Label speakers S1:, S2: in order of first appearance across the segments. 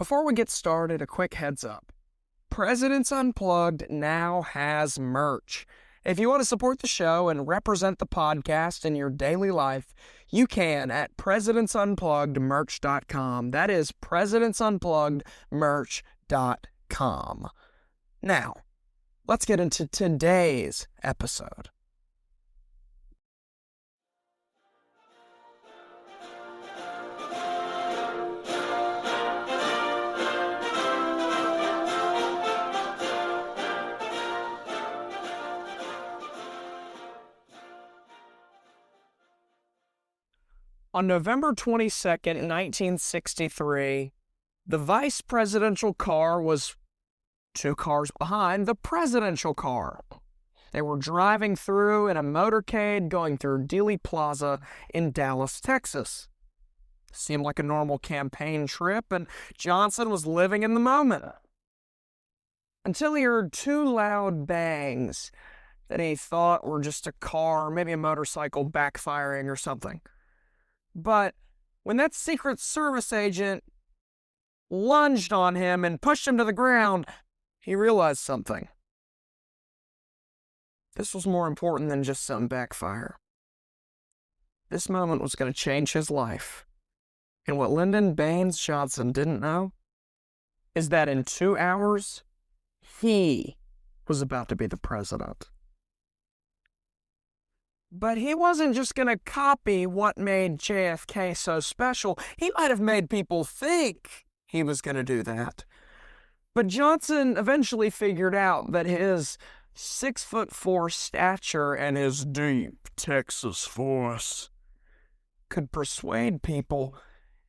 S1: Before we get started, a quick heads up. Presidents Unplugged now has merch. If you want to support the show and represent the podcast in your daily life, you can at presidentsunpluggedmerch.com. That is presidentsunpluggedmerch.com. Now, let's get into today's episode. On November 22nd, 1963, the vice presidential car was 2 cars behind the presidential car. They were driving through in a motorcade going through Dealey Plaza in Dallas, Texas. Seemed like a normal campaign trip, and Johnson was living in the moment. Until he heard 2 loud bangs that he thought were just a car, maybe a motorcycle backfiring or something. But when that Secret Service agent lunged on him and pushed him to the ground, he realized something. This was more important than just some backfire. This moment was going to change his life. And what Lyndon Baines Johnson didn't know is that in 2 hours, he was about to be the president. But he wasn't just going to copy what made JFK so special. He might have made people think he was going to do that. But Johnson eventually figured out that his 6'4" stature and his deep Texas voice could persuade people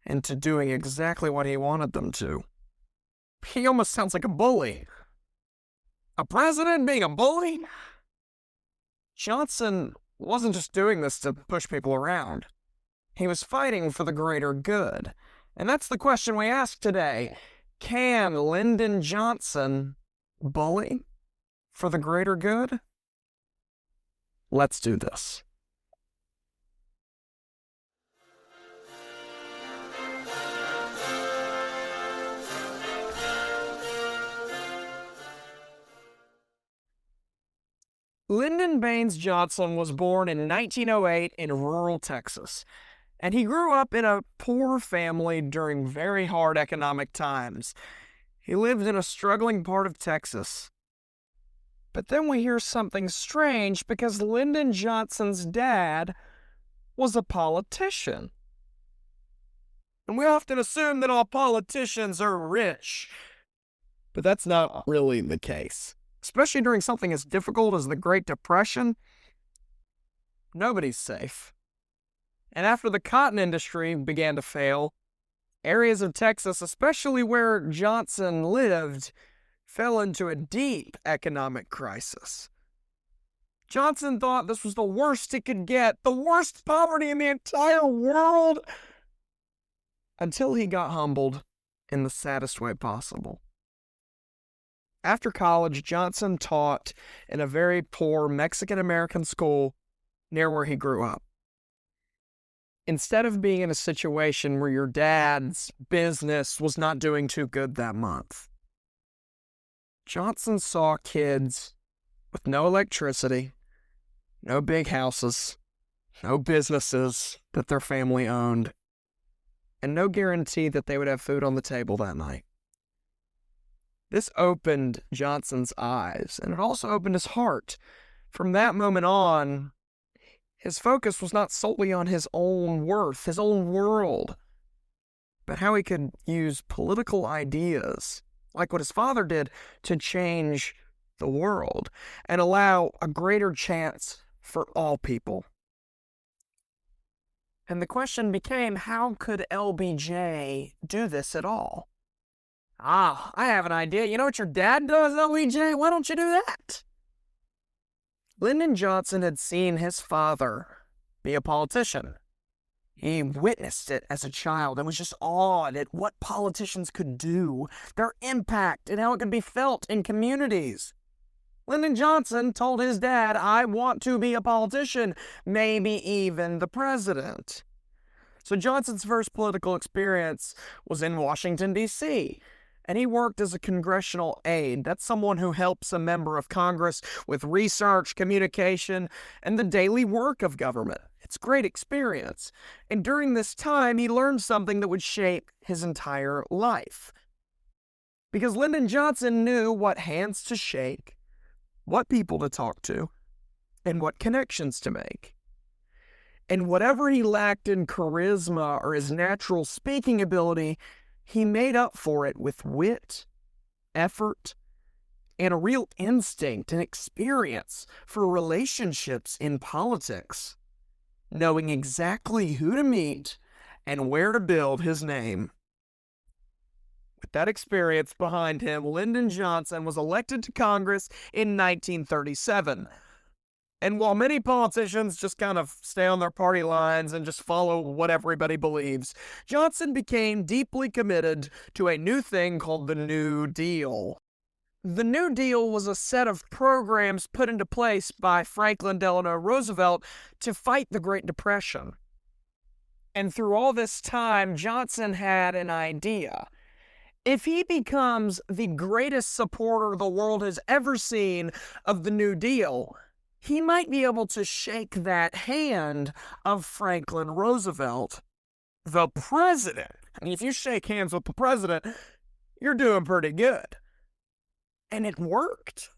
S1: into doing exactly what he wanted them to. He almost sounds like a bully. A president being a bully? Johnson wasn't just doing this to push people around. He was fighting for the greater good. And that's the question we ask today. Can Lyndon Johnson bully for the greater good? Let's do this. Lyndon Baines Johnson was born in 1908 in rural Texas, and he grew up in a poor family during very hard economic times. He lived in a struggling part of Texas. But then we hear something strange because Lyndon Johnson's dad was a politician. And we often assume that all politicians are rich, but that's not really the case. Especially during something as difficult as the Great Depression, nobody's safe. And after the cotton industry began to fail, areas of Texas, especially where Johnson lived, fell into a deep economic crisis. Johnson thought this was the worst it could get, the worst poverty in the entire world, until he got humbled in the saddest way possible. After college, Johnson taught in a very poor Mexican-American school near where he grew up. Instead of being in a situation where your dad's business was not doing too good that month, Johnson saw kids with no electricity, no big houses, no businesses that their family owned, and no guarantee that they would have food on the table that night. This opened Johnson's eyes, and it also opened his heart. From that moment on, his focus was not solely on his own worth, his own world, but how he could use political ideas, like what his father did, to change the world and allow a greater chance for all people. And the question became, how could LBJ do this at all? I have an idea. You know what your dad does, LBJ? Why don't you do that? Lyndon Johnson had seen his father be a politician. He witnessed it as a child and was just awed at what politicians could do, their impact, and how it could be felt in communities. Lyndon Johnson told his dad, I want to be a politician, maybe even the president. So Johnson's first political experience was in Washington, D.C., and he worked as a congressional aide. That's someone who helps a member of Congress with research, communication, and the daily work of government. It's a great experience. And during this time, he learned something that would shape his entire life. Because Lyndon Johnson knew what hands to shake, what people to talk to, and what connections to make. And whatever he lacked in charisma or his natural speaking ability, he made up for it with wit, effort, and a real instinct and experience for relationships in politics, knowing exactly who to meet and where to build his name. With that experience behind him, Lyndon Johnson was elected to Congress in 1937. And while many politicians just kind of stay on their party lines and just follow what everybody believes, Johnson became deeply committed to a new thing called the New Deal. The New Deal was a set of programs put into place by Franklin Delano Roosevelt to fight the Great Depression. And through all this time, Johnson had an idea. If he becomes the greatest supporter the world has ever seen of the New Deal, he might be able to shake that hand of Franklin Roosevelt, the president. I mean, if you shake hands with the president, you're doing pretty good. And it worked.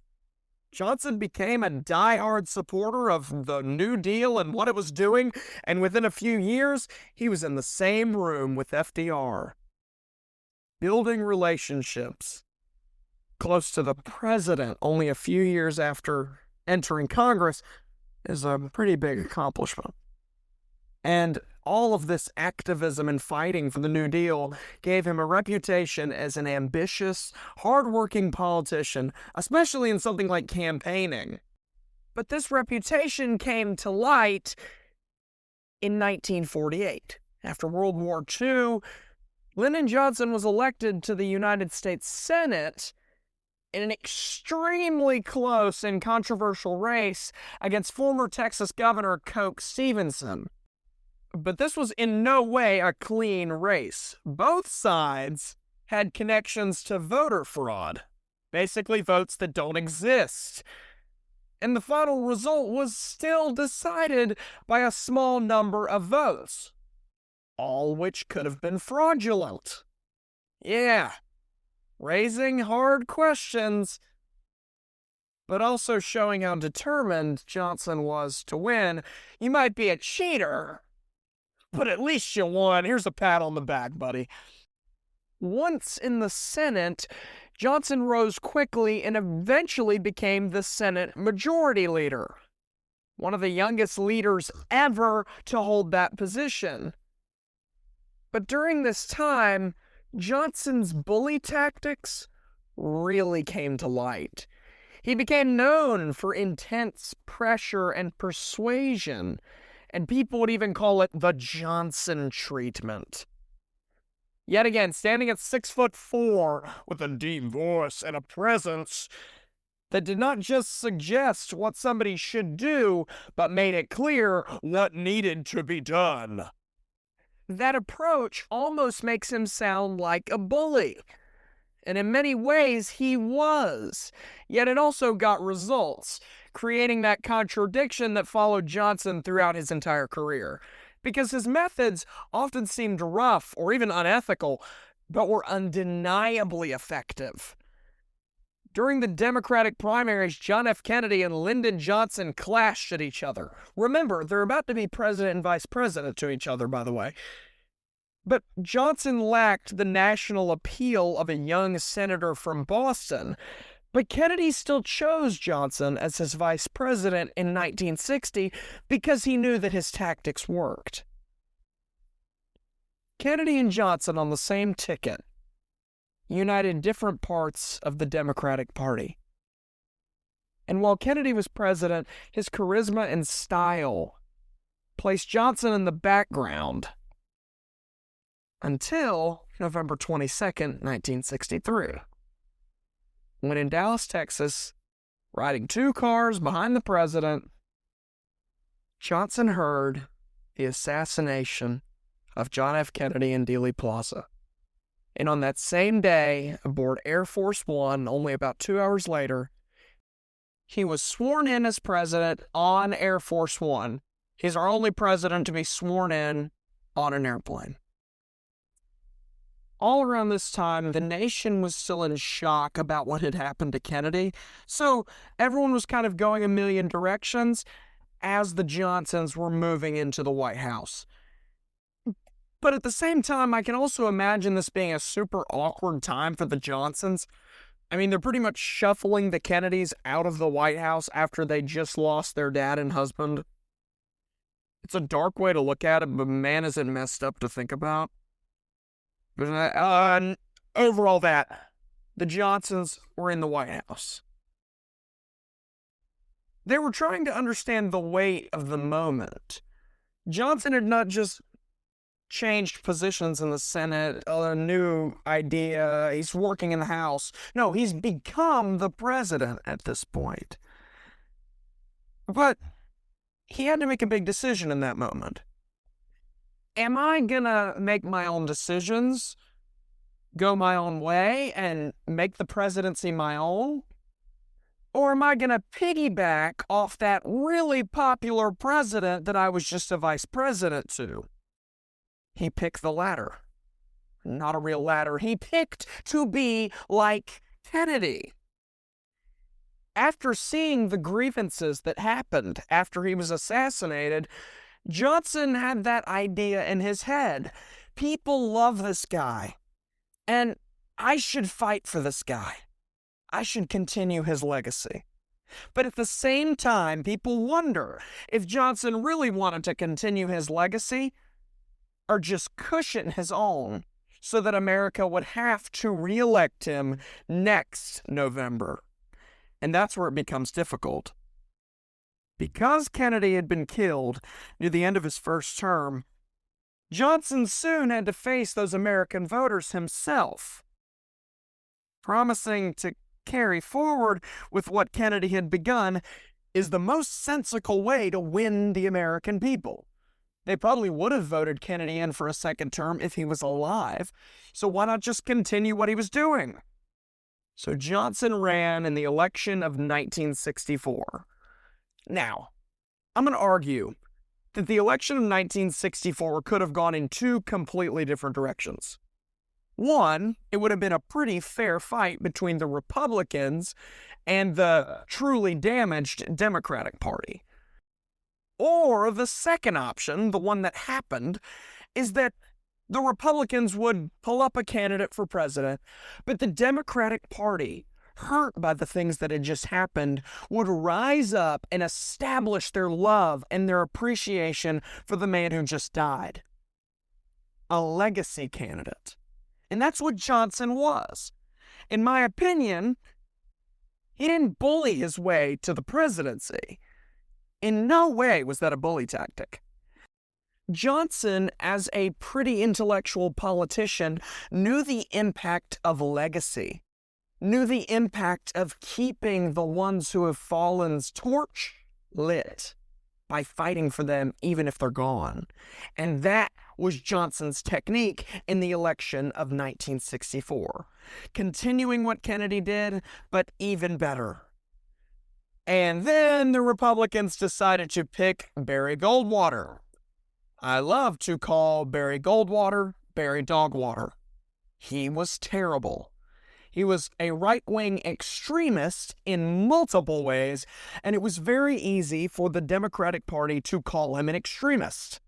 S1: Johnson became a diehard supporter of the New Deal and what it was doing, and within a few years, he was in the same room with FDR, building relationships close to the president only a few years after entering Congress is a pretty big accomplishment. And all of this activism and fighting for the New Deal gave him a reputation as an ambitious, hardworking politician, especially in something like campaigning. But this reputation came to light in 1948. After World War II, Lyndon Johnson was elected to the United States Senate in an extremely close and controversial race against former Texas Governor Coke Stevenson. But this was in no way a clean race. Both sides had connections to voter fraud, basically votes that don't exist. And the final result was still decided by a small number of votes, all which could have been fraudulent. Yeah. Raising hard questions, but also showing how determined Johnson was to win. You might be a cheater, but at least you won. Here's a pat on the back, buddy. Once in the Senate, Johnson rose quickly and eventually became the Senate Majority Leader, one of the youngest leaders ever to hold that position. But during this time, Johnson's bully tactics really came to light. He became known for intense pressure and persuasion, and people would even call it the Johnson treatment. Yet again, standing at 6'4", with a deep voice and a presence that did not just suggest what somebody should do, but made it clear what needed to be done. That approach almost makes him sound like a bully. And in many ways, he was. Yet it also got results, creating that contradiction that followed Johnson throughout his entire career. Because his methods often seemed rough or even unethical, but were undeniably effective. During the Democratic primaries, John F. Kennedy and Lyndon Johnson clashed at each other. Remember, they're about to be president and vice president to each other, by the way. But Johnson lacked the national appeal of a young senator from Boston. But Kennedy still chose Johnson as his vice president in 1960 because he knew that his tactics worked. Kennedy and Johnson on the same ticket united different parts of the Democratic Party. And while Kennedy was president, his charisma and style placed Johnson in the background until November 22nd, 1963. When in Dallas, Texas, riding 2 cars behind the president, Johnson heard the assassination of John F. Kennedy in Dealey Plaza. And on that same day, aboard Air Force One, only about 2 hours later, he was sworn in as president on Air Force One. He's our only president to be sworn in on an airplane. All around this time, the nation was still in shock about what had happened to Kennedy, so everyone was kind of going a million directions as the Johnsons were moving into the White House. But at the same time, I can also imagine this being a super awkward time for the Johnsons. I mean, they're pretty much shuffling the Kennedys out of the White House after they just lost their dad and husband. It's a dark way to look at it, but man, is it messed up to think about. But overall, the Johnsons were in the White House. They were trying to understand the weight of the moment. Johnson had not just changed positions in the Senate, a new idea, he's working in the House. No, he's become the president at this point. But he had to make a big decision in that moment. Am I gonna make my own decisions, go my own way, and make the presidency my own? Or am I gonna piggyback off that really popular president that I was just a vice president to? He picked the latter. Not a real ladder. He picked to be like Kennedy. After seeing the grievances that happened after he was assassinated, Johnson had that idea in his head. People love this guy, and I should fight for this guy. I should continue his legacy. But at the same time, people wonder if Johnson really wanted to continue his legacy or just cushion his own so that America would have to re-elect him next November. And that's where it becomes difficult. Because Kennedy had been killed near the end of his first term, Johnson soon had to face those American voters himself. Promising to carry forward with what Kennedy had begun is the most sensical way to win the American people. They probably would have voted Kennedy in for a second term if he was alive, so why not just continue what he was doing? So Johnson ran in the election of 1964. Now, I'm going to argue that the election of 1964 could have gone in two completely different directions. One, it would have been a pretty fair fight between the Republicans and the truly damaged Democratic Party. Or the second option, the one that happened, is that the Republicans would pull up a candidate for president, but the Democratic Party, hurt by the things that had just happened, would rise up and establish their love and their appreciation for the man who just died. A legacy candidate. And that's what Johnson was. In my opinion, he didn't bully his way to the presidency. In no way was that a bully tactic. Johnson, as a pretty intellectual politician, knew the impact of legacy, knew the impact of keeping the ones who have fallen's torch lit by fighting for them even if they're gone. And that was Johnson's technique in the election of 1964. Continuing what Kennedy did, but even better. And then the Republicans decided to pick Barry Goldwater. I love to call Barry Goldwater Barry Dogwater. He was terrible. He was a right-wing extremist in multiple ways, and it was very easy for the Democratic Party to call him an extremist.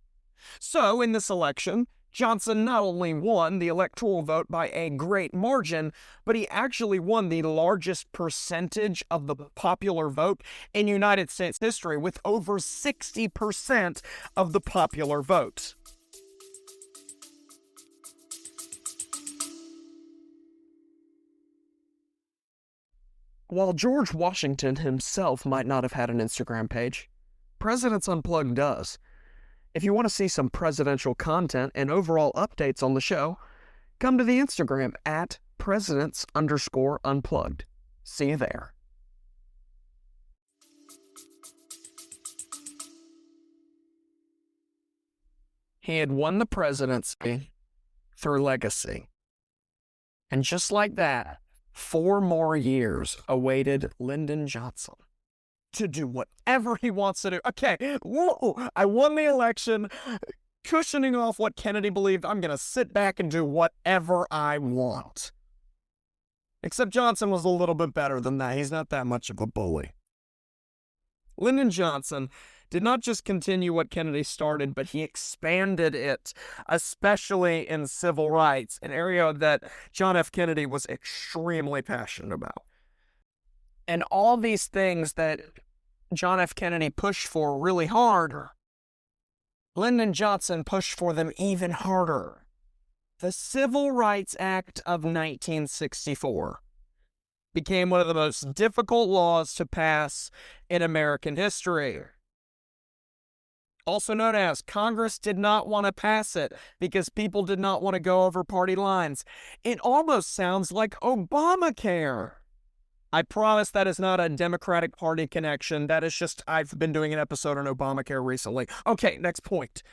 S1: So, in this election, Johnson not only won the electoral vote by a great margin, but he actually won the largest percentage of the popular vote in United States history, with over 60% of the popular vote. While George Washington himself might not have had an Instagram page, Presidents Unplugged does. If you want to see some presidential content and overall updates on the show, come to the Instagram at Presidents_Unplugged. See you there. He had won the presidency through legacy. And just like that, 4 more years awaited Lyndon Johnson to do whatever he wants to do. Okay, whoa, I won the election, cushioning off what Kennedy believed. I'm going to sit back and do whatever I want. Except Johnson was a little bit better than that. He's not that much of a bully. Lyndon Johnson did not just continue what Kennedy started, but he expanded it, especially in civil rights, an area that John F. Kennedy was extremely passionate about. And all these things that John F. Kennedy pushed for really hard, Lyndon Johnson pushed for them even harder. The Civil Rights Act of 1964 became one of the most difficult laws to pass in American history. Also known as Congress did not want to pass it because people did not want to go over party lines. It almost sounds like Obamacare. I promise that is not a Democratic Party connection. That is just, I've been doing an episode on Obamacare recently. Okay, next point.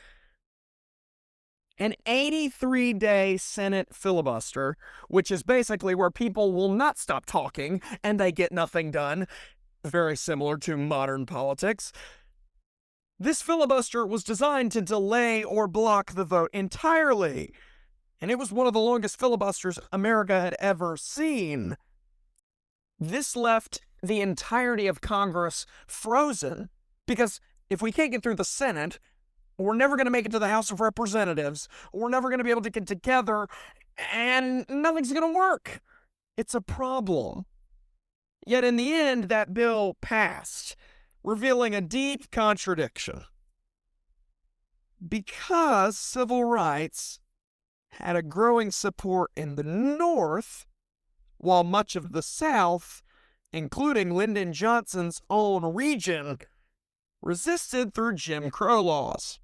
S1: An 83-day Senate filibuster, which is basically where people will not stop talking and they get nothing done, very similar to modern politics. This filibuster was designed to delay or block the vote entirely, and it was one of the longest filibusters America had ever seen. This left the entirety of Congress frozen, because if we can't get through the Senate, we're never going to make it to the House of Representatives, we're never going to be able to get together, and nothing's going to work. It's a problem. Yet in the end, that bill passed, revealing a deep contradiction. Because civil rights had a growing support in the North, while much of the South, including Lyndon Johnson's own region, resisted through Jim Crow laws.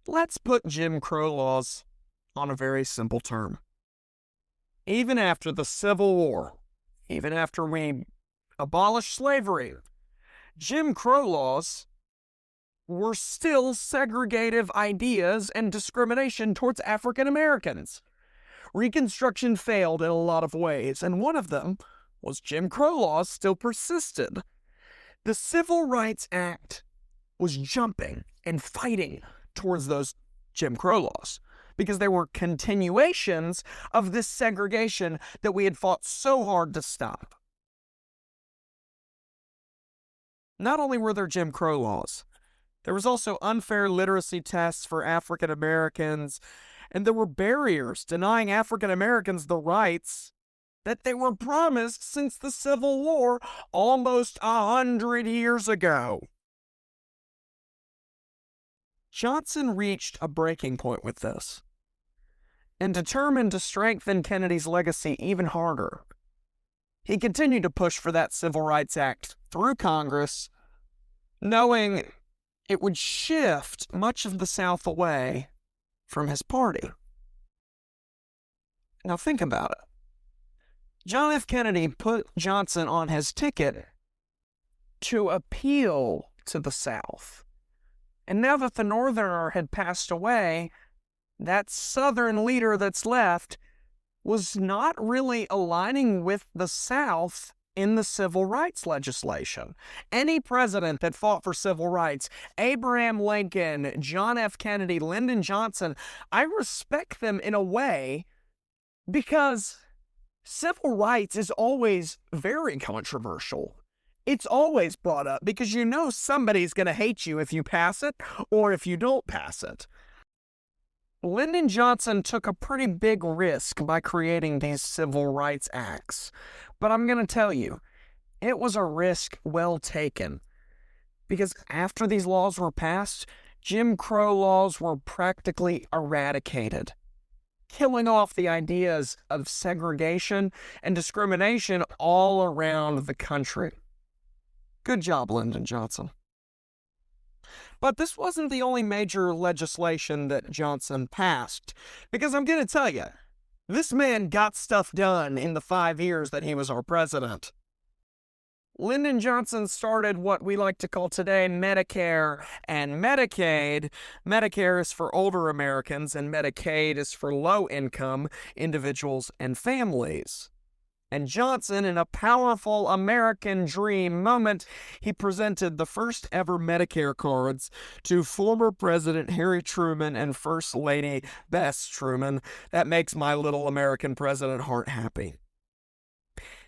S1: Let's put Jim Crow laws on a very simple term. Even after the Civil War, even after we abolished slavery, Jim Crow laws were still segregative ideas and discrimination towards African Americans. Reconstruction failed in a lot of ways, and one of them was Jim Crow laws still persisted. The Civil Rights Act was jumping and fighting towards those Jim Crow laws because they were continuations of this segregation that we had fought so hard to stop. Not only were there Jim Crow laws, there was also unfair literacy tests for African Americans, and there were barriers denying African Americans the rights that they were promised since the Civil War almost 100 years ago. Johnson reached a breaking point with this, and determined to strengthen Kennedy's legacy even harder, he continued to push for that Civil Rights Act through Congress, knowing it would shift much of the South away from his party. Now think about it. John F. Kennedy put Johnson on his ticket to appeal to the South. And now that the Northerner had passed away, that Southern leader that's left was not really aligning with the South in the civil rights legislation. Any president that fought for civil rights, Abraham Lincoln, John F. Kennedy, Lyndon Johnson, I respect them in a way because civil rights is always very controversial. It's always brought up because you know somebody's going to hate you if you pass it or if you don't pass it. Lyndon Johnson took a pretty big risk by creating these civil rights acts. But I'm going to tell you, it was a risk well taken. Because after these laws were passed, Jim Crow laws were practically eradicated, killing off the ideas of segregation and discrimination all around the country. Good job, Lyndon Johnson. But this wasn't the only major legislation that Johnson passed, because I'm going to tell you, this man got stuff done in the 5 years that he was our president. Lyndon Johnson started what we like to call today Medicare and Medicaid. Medicare is for older Americans, and Medicaid is for low-income individuals and families. And Johnson, in a powerful American dream moment, he presented the first ever Medicare cards to former President Harry Truman and First Lady Bess Truman. That makes my little American president heart happy.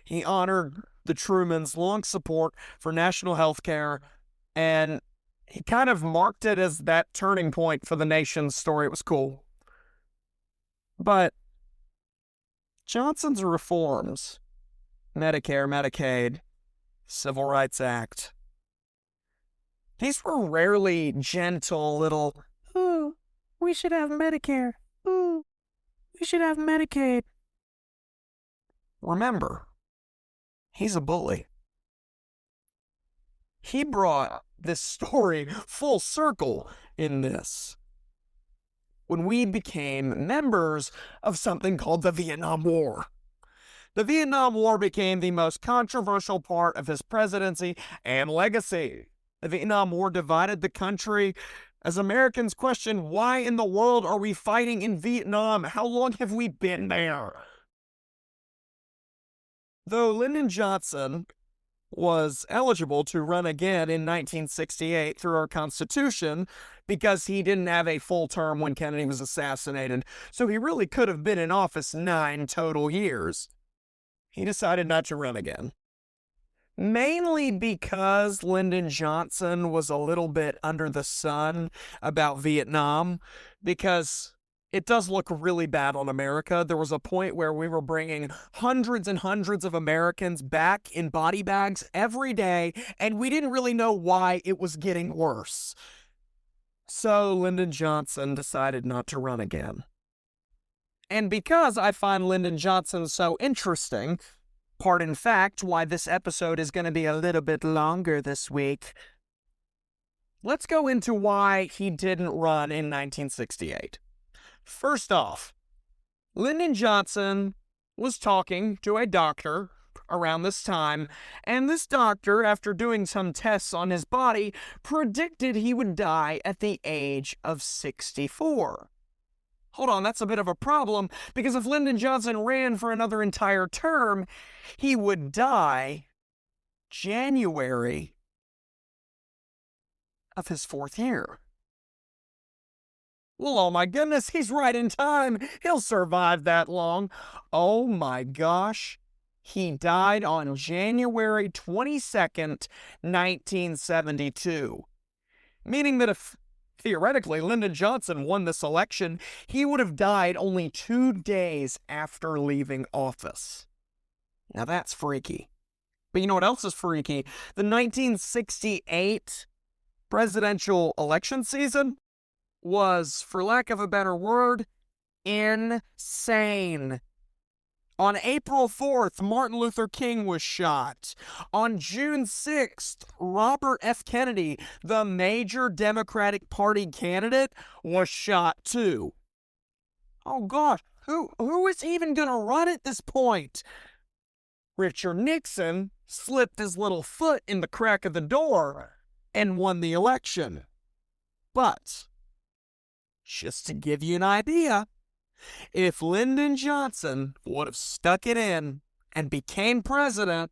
S1: He honored the Trumans' long support for national health care, and he kind of marked it as that turning point for the nation's story. It was cool. But Johnson's reforms, Medicare, Medicaid, Civil Rights Act, these were rarely gentle little, "Ooh, we should have Medicare. Ooh, we should have Medicaid." Remember, he's a bully. He brought this story full circle in this. When we became members of something called the Vietnam War. The Vietnam War became the most controversial part of his presidency and legacy. The Vietnam War divided the country as Americans questioned, why in the world are we fighting in Vietnam? How long have we been there? Though Lyndon Johnson was eligible to run again in 1968 through our Constitution because he didn't have a full term when Kennedy was assassinated, so he really could have been in office 9 total years. He decided not to run again. Mainly because Lyndon Johnson was a little bit under the sun about Vietnam, because it does look really bad on America. There was a point where we were bringing hundreds and hundreds of Americans back in body bags every day, and we didn't really know why it was getting worse. So Lyndon Johnson decided not to run again. And because I find Lyndon Johnson so interesting, part in fact why this episode is going to be a little bit longer this week, let's go into why he didn't run in 1968. First off, Lyndon Johnson was talking to a doctor around this time, and this doctor, after doing some tests on his body, predicted he would die at the age of 64. Hold on, that's a bit of a problem, because if Lyndon Johnson ran for another entire term, he would die January of his 4th year. Well, oh my goodness, he's right in time. He'll survive that long. Oh my gosh. He died on January 22nd, 1972. Meaning that if, theoretically, Lyndon Johnson won this election, he would have died only 2 days after leaving office. Now that's freaky. But you know what else is freaky? The 1968 presidential election season was, for lack of a better word, insane. On April 4th, Martin Luther King was shot. On June 6th, Robert F. Kennedy, the major Democratic Party candidate, was shot too. Oh gosh, who is even gonna run at this point? Richard Nixon slipped his little foot in the crack of the door and won the election. But just to give you an idea, if Lyndon Johnson would have stuck it in and became president,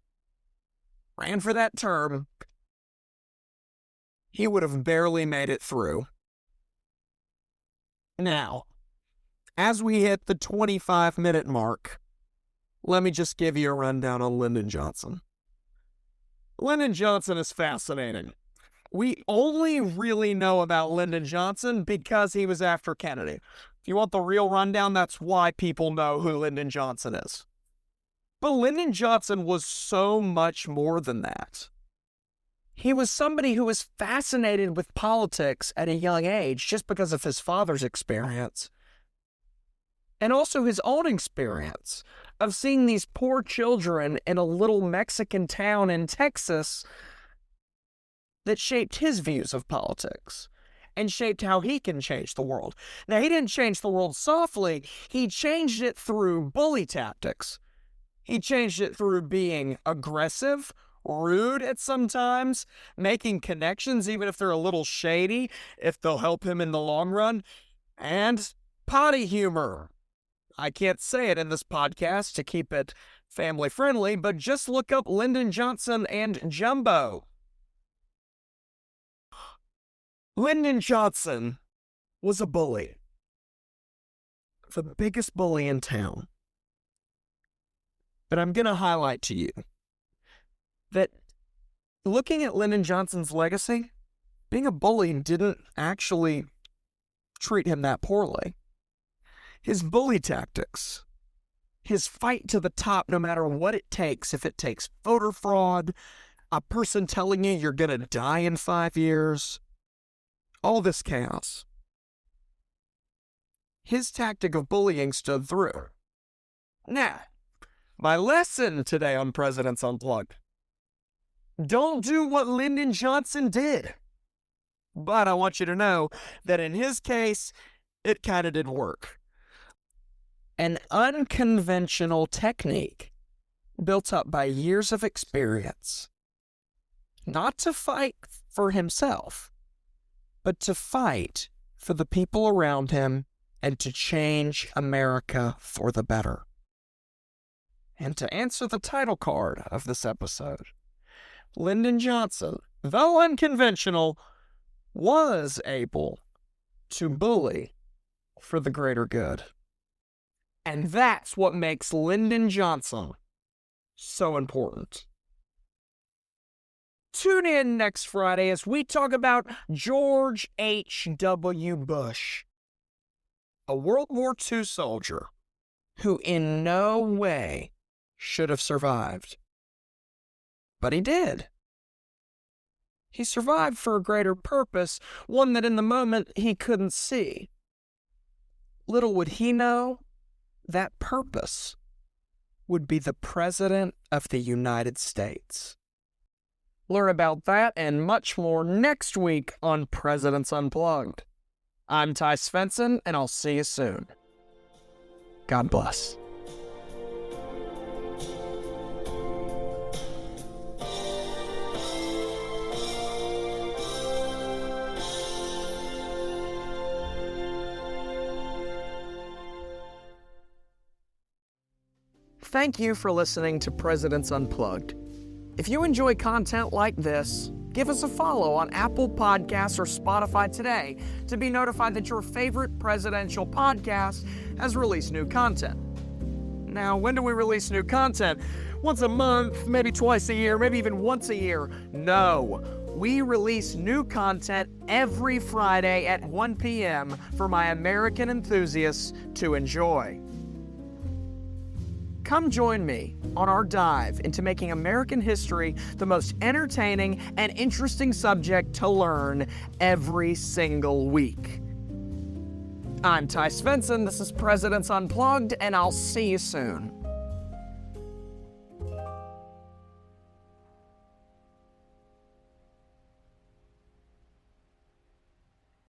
S1: ran for that term, he would have barely made it through. Now, as we hit the 25-minute mark, let me just give you a rundown on Lyndon Johnson. Lyndon Johnson is fascinating. We only really know about Lyndon Johnson because he was after Kennedy. If you want the real rundown, that's why people know who Lyndon Johnson is. But Lyndon Johnson was so much more than that. He was somebody who was fascinated with politics at a young age just because of his father's experience. And also his own experience of seeing these poor children in a little Mexican town in Texas that shaped his views of politics and shaped how he can change the world. Now, he didn't change the world softly. He changed it through bully tactics. He changed it through being aggressive, rude at some times, making connections even if they're a little shady, if they'll help him in the long run, and potty humor. I can't say it in this podcast to keep it family friendly, but just look up Lyndon Johnson and Jumbo. Lyndon Johnson was a bully. The biggest bully in town. But I'm going to highlight to you that looking at Lyndon Johnson's legacy, being a bully didn't actually treat him that poorly. His bully tactics, his fight to the top no matter what it takes, if it takes voter fraud, a person telling you you're going to die in 5 years, all this chaos. His tactic of bullying stood through. Now, my lesson today on Presidents Unplugged. Don't do what Lyndon Johnson did. But I want you to know that in his case, it kind of did work. An unconventional technique built up by years of experience. Not to fight for himself, but to fight for the people around him and to change America for the better. And to answer the title card of this episode, Lyndon Johnson, though unconventional, was able to bully for the greater good. And that's what makes Lyndon Johnson so important. Tune in next Friday as we talk about George H.W. Bush, a World War II soldier who in no way should have survived. But he did. He survived for a greater purpose, one that in the moment he couldn't see. Little would he know, that purpose would be the President of the United States. Learn about that and much more next week on Presidents Unplugged. I'm Ty Svensson, and I'll see you soon. God bless. Thank you for listening to Presidents Unplugged. If you enjoy content like this, give us a follow on Apple Podcasts or Spotify today to be notified that your favorite presidential podcast has released new content. Now, when do we release new content? Once a month, maybe twice a year, maybe even once a year? No. We release new content every Friday at 1 p.m. for my American enthusiasts to enjoy. Come join me on our dive into making American history the most entertaining and interesting subject to learn every single week. I'm Ty Svensson, this is Presidents Unplugged, and I'll see you soon.